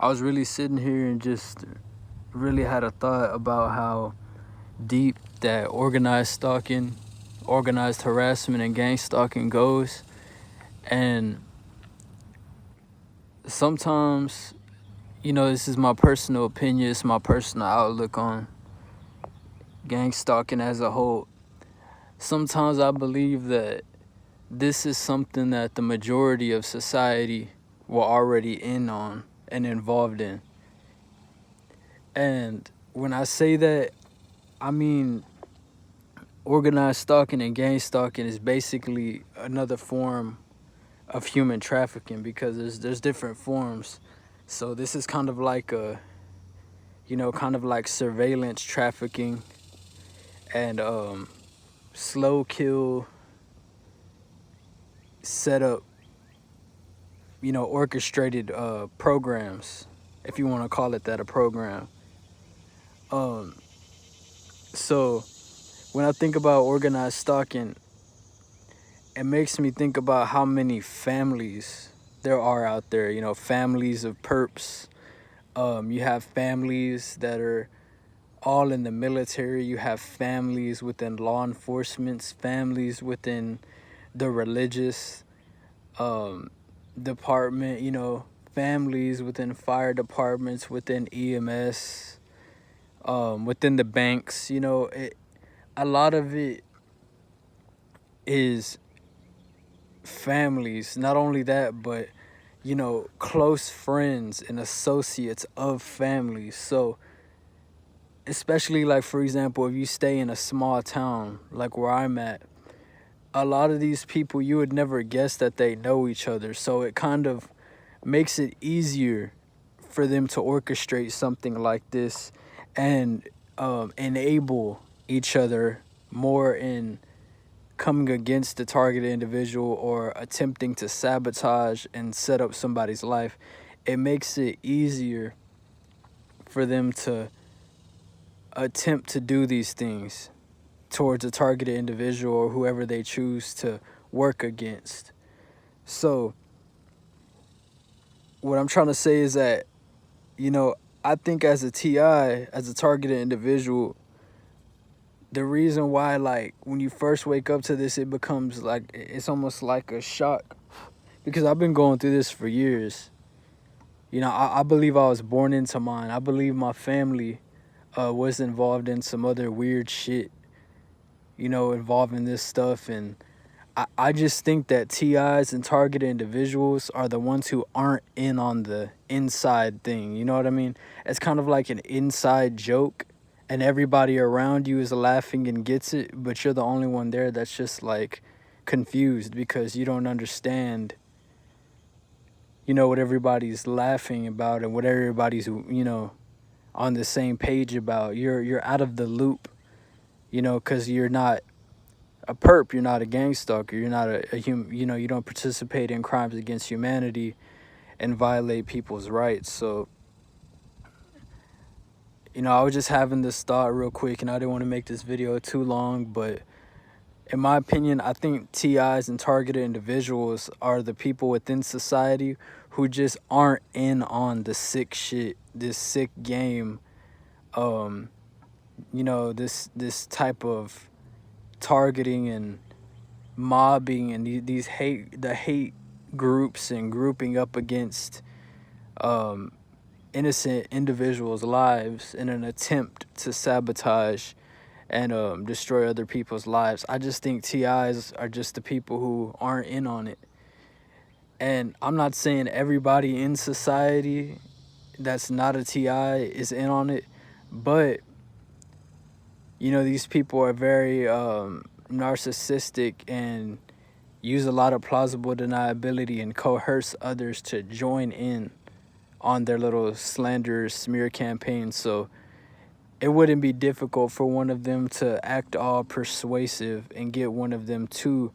I was really sitting here and just really had a thought about how deep that organized stalking, organized harassment, and gang stalking goes. And sometimes, this is my personal opinion, it's my personal outlook on gang stalking as a whole. Sometimes I believe that this is something that the majority of society were already in on and involved in. And when I say that, I mean organized stalking and gang stalking is basically another form of human trafficking because there's different forms. So this is kind of like kind of like surveillance trafficking and slow kill setup, orchestrated programs, if you want to call it that, a program. So when I think about organized stalking, it makes me think about how many families there are out there, families of perps. You have families that are all in the military. You have families within law enforcement, families within the religious department, families within fire departments, within EMS, within the banks. A lot of it is families. Not only that, but close friends and associates of families. So especially, like, for example, if you stay in a small town like where I'm at, a lot of these people, you would never guess that they know each other. So it kind of makes it easier for them to orchestrate something like this and enable each other more in coming against the targeted individual or attempting to sabotage and set up somebody's life. It makes it easier for them to attempt to do these things towards a targeted individual or whoever they choose to work against. So what I'm trying to say is that, I think as a TI, as a targeted individual, the reason why, like, when you first wake up to this, it becomes like, it's almost like a shock, because I've been going through this for years. I believe I was born into mine. I believe my family was involved in some other weird shit, involving this stuff. And I just think that TIs and targeted individuals are the ones who aren't in on the inside thing. You know what I mean? It's kind of like an inside joke, and everybody around you is laughing and gets it, but you're the only one there that's just like confused because you don't understand, what everybody's laughing about and what everybody's, on the same page about. You're out of the loop, because you're not a perp, you're not a gang stalker, you're not a human, you don't participate in crimes against humanity and violate people's rights. So, I was just having this thought real quick, and I didn't want to make this video too long, but in my opinion, I think TIs and targeted individuals are the people within society who just aren't in on the sick shit, this sick game, this type of targeting and mobbing and the hate groups and grouping up against innocent individuals' lives in an attempt to sabotage and destroy other people's lives. I just think TIs are just the people who aren't in on it. And I'm not saying everybody in society that's not a TI is in on it, but these people are very narcissistic and use a lot of plausible deniability and coerce others to join in on their little slander smear campaign. So it wouldn't be difficult for one of them to act all persuasive and get one of them to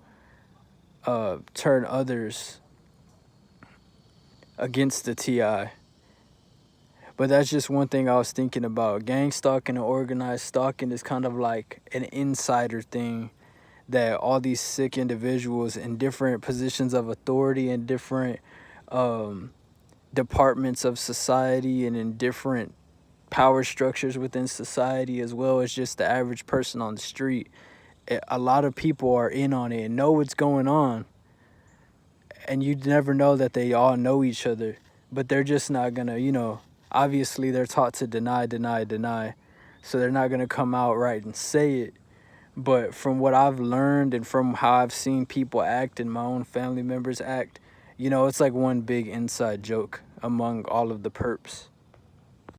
turn others against the TI. But that's just one thing I was thinking about. Gang stalking and organized stalking is kind of like an insider thing that all these sick individuals in different positions of authority and different departments of society and in different power structures within society, as well as just the average person on the street. A lot of people are in on it and know what's going on, and you never know that they all know each other, but they're just not gonna, obviously they're taught to deny, deny, deny, so they're not gonna come out right and say it. But from what I've learned and from how I've seen people act and my own family members act, it's like one big inside joke among all of the perps.